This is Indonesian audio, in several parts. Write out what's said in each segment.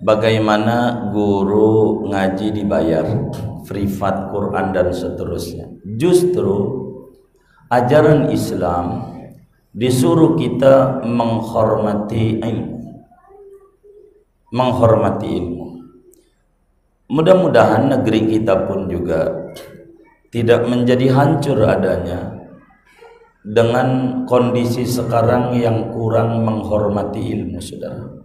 bagaimana guru ngaji dibayar, privat Quran dan seterusnya. Justru ajaran Islam disuruh kita menghormati ilmu. Mudah-mudahan negeri kita pun juga tidak menjadi hancur adanya dengan kondisi sekarang yang kurang menghormati ilmu, saudara.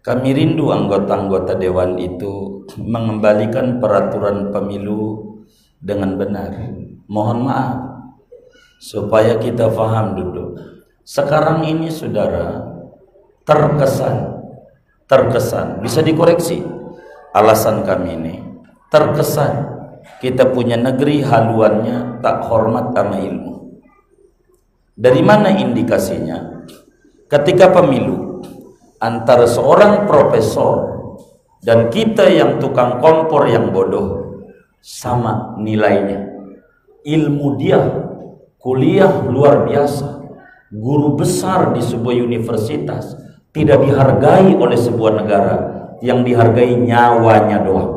Kami rindu anggota-anggota dewan itu mengembalikan peraturan pemilu dengan benar. Mohon maaf, supaya kita faham dulu. Sekarang ini, saudara, terkesan bisa dikoreksi alasan kami ini, terkesan kita punya negeri haluannya tak hormat sama ilmu. Dari mana indikasinya? Ketika pemilu antara seorang profesor dan kita yang tukang kompor yang bodoh, sama nilainya. Ilmu dia, kuliah luar biasa, guru besar di sebuah universitas, tidak dihargai oleh sebuah negara. Yang dihargai nyawanya doang.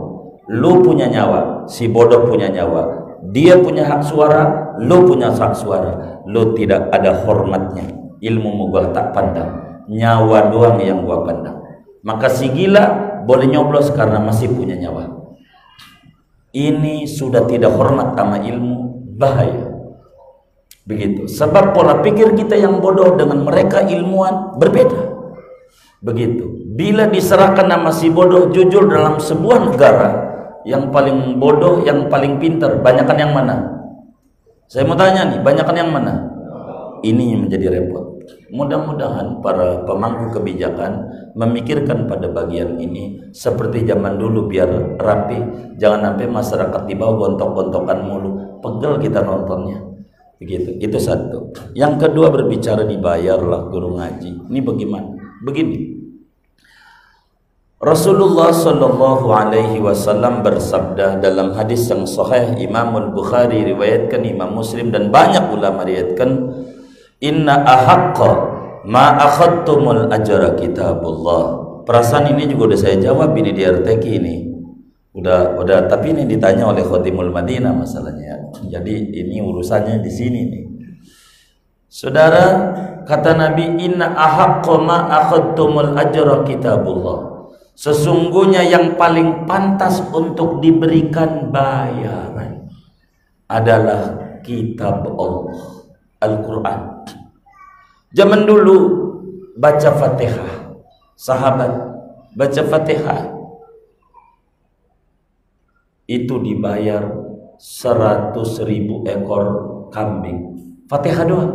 Lu punya nyawa, si bodoh punya nyawa. Dia punya hak suara, lu punya hak suara. Lu tidak ada hormatnya. Ilmu gua tak pandang, nyawa doang yang gua pandang. Maka si gila boleh nyoblos karena masih punya nyawa. Ini sudah tidak hormat sama ilmu, bahaya. Begitu. Sebab pola pikir kita yang bodoh dengan mereka ilmuwan berbeda. Begitu. Bila diserahkan nama si bodoh, jujur dalam sebuah negara, yang paling bodoh, yang paling pintar, banyakan yang mana? Saya mau tanya nih, banyakan yang mana? Ini yang menjadi repot. Mudah-mudahan para pemangku kebijakan memikirkan pada bagian ini seperti zaman dulu biar rapi. Jangan sampai masyarakat di bawah gontok-gontokan mulu, pegel kita nontonnya. Begitu. Itu satu. Yang kedua, berbicara dibayarlah guru ngaji. Ini bagaimana? Begini. Rasulullah Shallallahu Alaihi Wasallam bersabda dalam hadis yang sahih, Imam Al-Bukhari riwayatkan, Imam Muslim dan banyak ulama riwayatkan, inna ahaqqa ma akhadtumul ajra kitabullah. Perasaan ini juga udah saya jawab ini di RTQ ini. Udah, tapi ini ditanya oleh Khodimul Madinah masalahnya. Jadi ini urusannya di sini nih. Saudara, kata Nabi, inna ahaqqa ma akhadtumul ajra kitabullah. Sesungguhnya yang paling pantas untuk diberikan bayaran adalah kitab Allah, Al-Quran. Zaman dulu baca Fatihah, sahabat baca Fatihah itu dibayar 100.000 ekor kambing. Fatihah doang.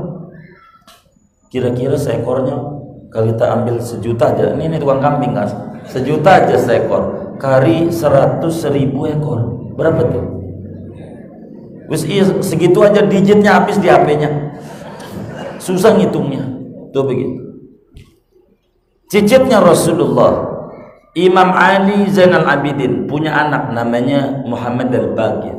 Kira-kira seekornya kalau kita ambil 1 juta aja, ini tukang kambing kan, 1 juta aja seekor, kari 100.000 ekor, berapa tuh? Wis segitu aja digitnya habis di HP-nya, susah ngitungnya. Tuh begitu. Cicitnya Rasulullah, Imam Ali Zainal Abidin punya anak namanya Muhammad Al-Baqir.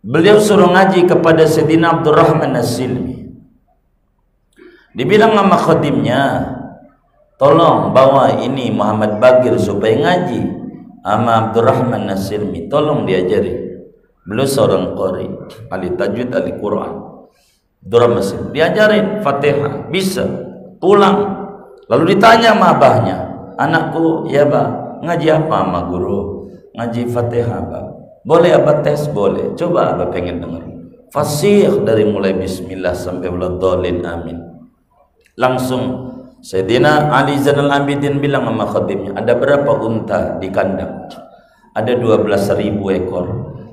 Beliau suruh ngaji kepada Sayyidina Abdurrahman As-Silmi. Dibilang sama khadimnya, tolong bawa ini Muhammad Baqir supaya ngaji sama Abdurrahman As-Silmi, tolong diajari. Beliau seorang qari, ahli tajwid, ahli Quran. Abdurrahman As-Silmi diajarin Fatihah, bisa. Pulang, lalu ditanya sama abahnya, anakku, ya Pak, ngaji apa sama guru? Ngaji Fatihah, Pak. Boleh abah tes? Boleh. Coba abah pengen dengar. Fasih dari mulai bismillah sampai waladhdallin amin. Langsung Sayyidina Ali Zainal Abidin bilang sama khadimnya, ada berapa unta di kandang? Ada 12.000 ekor.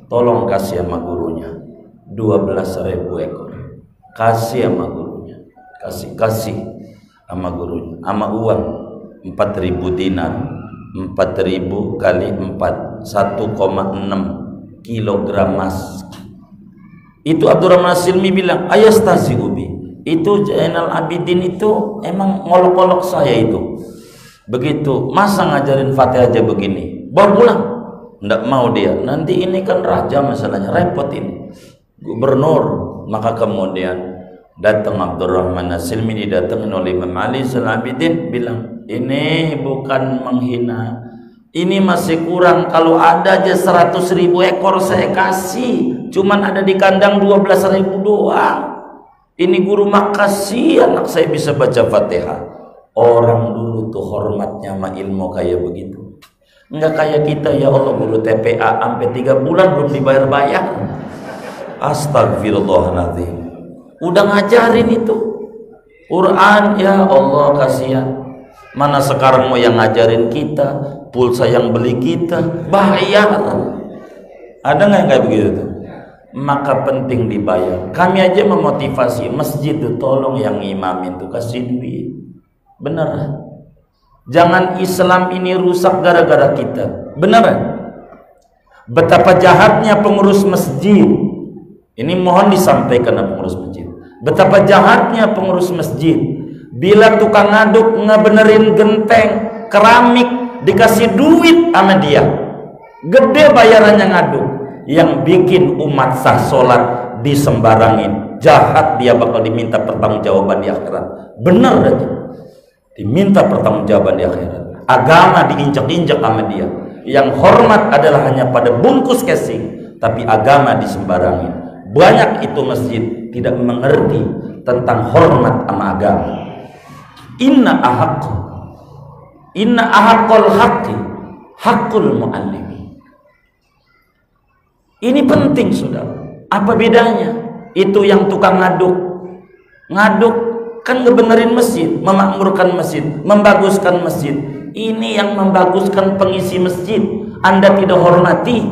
Tolong kasih sama gurunya. 12.000 ekor. Kasih sama gurunya. Kasih sama gurunya. Sama uang 4.000 dinar. 4.000 kali 4, 1,6 kilogram emas. Itu Abdurrahman As-Silmi bilang, ayastazi ubi. Itu Zainal Abidin itu emang ngolok-ngolok saya itu. Begitu, masa ngajarin Fatihah aja begini? Bawa pulang. Nggak mau dia. Nanti ini kan raja masalahnya, repot ini. Gubernur. Maka kemudian datang Abdurrahman As-Silmi, didatangin oleh Imam Ali Zainal Abidin, bilang, Ini bukan menghina, ini masih kurang. Kalau ada aja 100.000 ekor saya kasih, cuman ada di kandang 12.000 doang. Ini guru makasih anak saya bisa baca Fatihah. Orang dulu tuh hormatnya sama ilmu kayak begitu. Enggak kayak kita, ya Allah guru TPA sampai 3 bulan belum dibayar-bayar. Astagfirullahaladzim. Udah ngajarin itu Quran, ya Allah kasihan. Mana sekarang mau yang ngajarin kita, pulsa yang beli kita, bayar. Ada nggak yang kayak begitu tuh? Maka penting dibayar. Kami aja memotivasi masjid tuh, tolong yang imamin tuh kasih duit. Bener. Jangan Islam ini rusak gara-gara kita. Bener. Betapa jahatnya pengurus masjid. Ini mohon disampaikan ke pengurus masjid. Betapa jahatnya pengurus masjid. Bila tukang ngaduk ngebenerin genteng keramik dikasih duit sama dia, gede bayarannya ngaduk. Yang bikin umat sah sholat disembarangin, jahat, dia bakal diminta pertanggungjawaban di akhirat. Benar aja, diminta pertanggungjawaban di akhirat. Agama diinjak-injak sama dia. Yang hormat adalah hanya pada bungkus casing, tapi agama disembarangin. Banyak itu masjid tidak mengerti tentang hormat sama agama. Inna ahaqqal haqqi haqqul mu'allimi. Ini penting, saudara. Apa bedanya? Itu yang tukang ngaduk kan ngebenerin masjid, memakmurkan masjid, membaguskan masjid. Ini yang membaguskan pengisi masjid. Anda tidak hormati,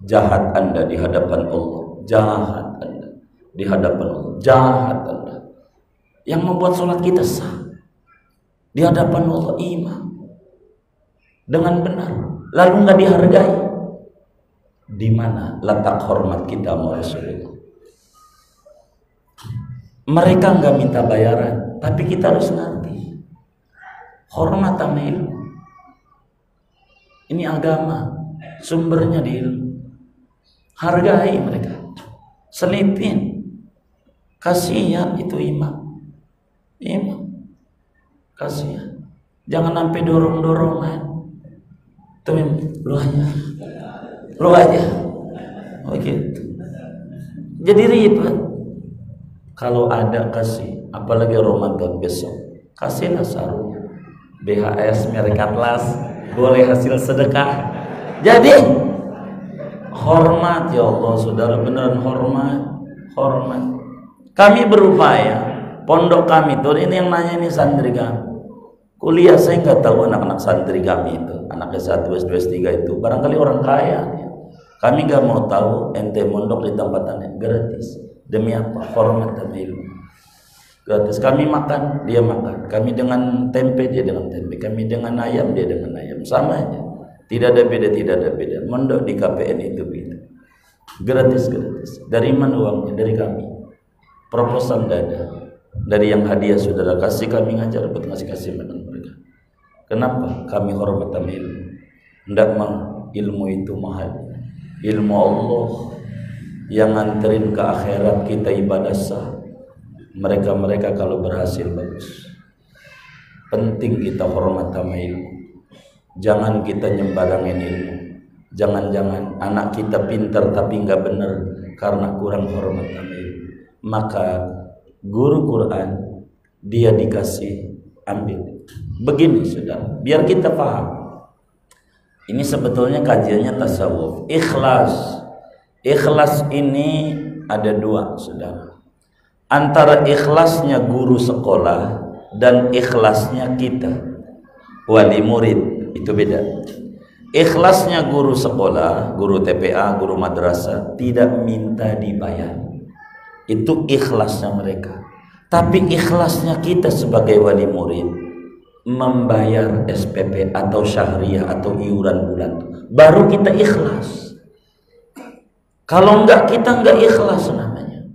jahat Anda di hadapan Allah. Jahat Anda di hadapan Allah. Jahat Anda. Yang membuat sholat kita sah di hadapan Allah, imam dengan benar, lalu nggak dihargai. Di mana letak hormat kita sama Rasulullah? Mereka nggak minta bayaran, tapi kita harus ngerti hormat sama ilmu. Ini agama, sumbernya di ilmu. Hargai mereka, selipin, kasihan itu imam, kasihan. Jangan sampai dorong-dorongan. Tuh lu aja. Oh gitu. Jadi ribet. Kalau ada kasih, apalagi Ramadan besok, kasihlah sarung BHS merek Atlas, boleh hasil sedekah. Jadi hormat, ya Allah, saudara, beneran hormat. Kami berupaya, pondok kami tuh, ini yang nanya ini santri kami. Kuliah saya nggak tahu anak-anak santri kami itu, anak S1, S2, S3 itu barangkali orang kaya. Kami nggak mau tahu ente mondok di tempatannya gratis. Demi apa? Hormat dan ilmu. Gratis. Kami makan, dia makan. Kami dengan tempe, dia dengan tempe. Kami dengan ayam, dia dengan ayam. Sama aja. Tidak ada beda. Mondok di KPN itu beda. Gratis. Dari mana uangnya? Dari kami. Proposal dada. Dari yang hadiah saudara kasih, kami ngajar buat kasih makan mereka. Kenapa? Kami hormat dan ilmu. Tidak mau ilmu itu mahal. Ilmu Allah yang nganterin ke akhirat kita ibadah sah. Mereka kalau berhasil bagus. Penting kita hormat sama ilmu. Jangan kita nyembarangin ilmu. Jangan anak kita pintar tapi nggak benar karena kurang hormat sama ilmu. Maka guru Quran dia dikasih ambil. Begini saudara, biar kita paham. Ini sebetulnya kajiannya tasawuf. Ikhlas ini ada dua, saudara. Antara ikhlasnya guru sekolah dan ikhlasnya kita wali murid, itu beda. Ikhlasnya guru sekolah, guru TPA, guru madrasah tidak minta dibayar. Itu ikhlasnya mereka. Tapi ikhlasnya kita sebagai wali murid membayar SPP atau syahriah atau iuran bulan, baru kita ikhlas. Kalau enggak, kita enggak ikhlas namanya.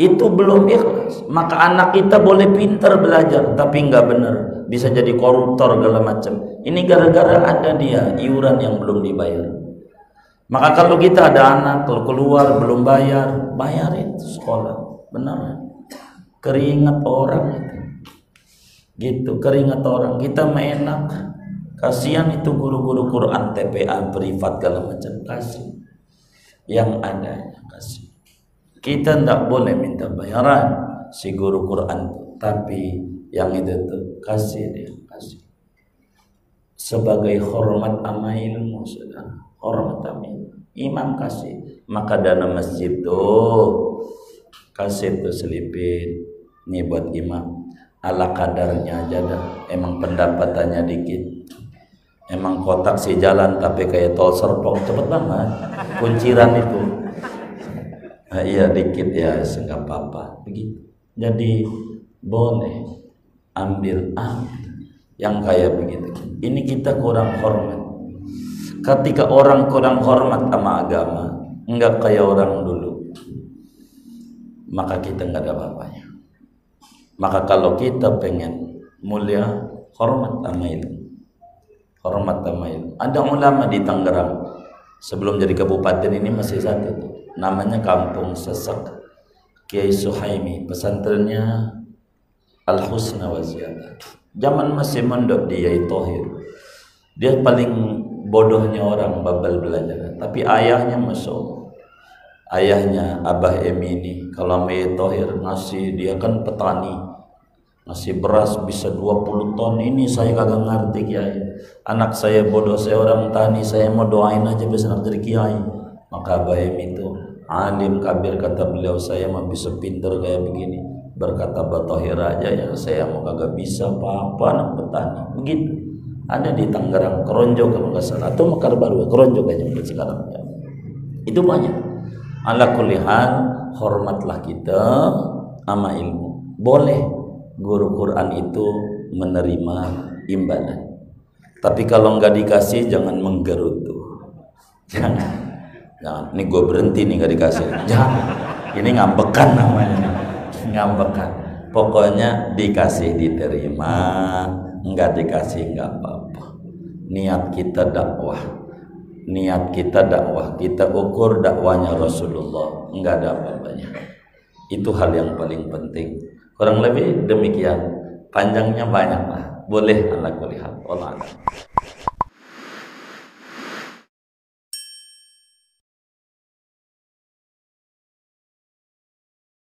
Itu belum ikhlas. Maka anak kita boleh pintar belajar tapi enggak benar, bisa jadi koruptor segala macam. Ini gara-gara ada dia iuran yang belum dibayar. Maka kalau kita ada anak kalau keluar belum bayar, bayarin sekolah. Benar. Keringat orang itu. gitu, keringat orang kita enak. Kasihan itu guru-guru Quran, TPA, privat, segala macam, kasih yang ada, kasih. Kita tidak boleh minta bayaran si guru Quran, tapi yang itu tuh kasih dia, kasih sebagai hormat ama ilmu, saudara, hormat ama ilmu. Imam kasih, maka dana masjid tuh kasih tuh selipin nih buat imam, ala kadarnya aja dah. Emang pendapatannya dikit, emang kotak si jalan tapi kayak tol Serpong cepet banget kunciran itu. Nah, iya dikit ya, enggak apa-apa begitu. Jadi boleh ambil yang kayak begitu. Ini kita kurang hormat. Ketika orang kurang hormat sama agama, enggak kayak orang dulu, maka kita enggak ada apa-apanya. Maka kalau kita pengen mulia, hormat sama ilmu, hormat sama ilmu. Ada ulama di Tangerang sebelum jadi kabupaten ini masih satu tuh, namanya Kampung Sesak, Kiai Suhaimi, pesantrennya Al Husna wa Ziyadah. Zaman masih mondok di Yai Thohir, dia paling bodohnya orang, babal belajar. Tapi ayahnya masya Allah, ayahnya Abah Emi ini kalau Yai Thohir ngasih, dia kan petani, ngasih beras bisa 20 ton. Ini saya kagak ngerti kiai, anak saya bodoh, saya orang tani, saya mau doain aja bisa jadi kiai. Maka Abah Emi itu alim kabir, kata beliau, saya mah bisa pinter kayak begini, berkata Batohir aja ya, saya mau kagak bisa apa-apa anak petani. Begitu ada di Tangerang, Keronjo kalau nggak salah, atau Mekar Baru, Keronjo kayaknya mungkin sekarang ya. Itu banyak. Ala kulihan, hormatlah kita sama ilmu. Boleh guru Quran itu menerima imbalan, tapi kalau nggak dikasih jangan menggerutu. Jangan. Ini gue berhenti nih, nggak dikasih. Jangan. Ini ngambekan namanya. Ngambekan. Pokoknya dikasih diterima, nggak dikasih nggak apa-apa. Niat kita dakwah, niat kita dakwah, kita ukur dakwanya Rasulullah, nggak ada apa-apanya. Itu hal yang paling penting. Kurang lebih demikian. Panjangnya banyak lah. Boleh ala kulli hal. Wallah.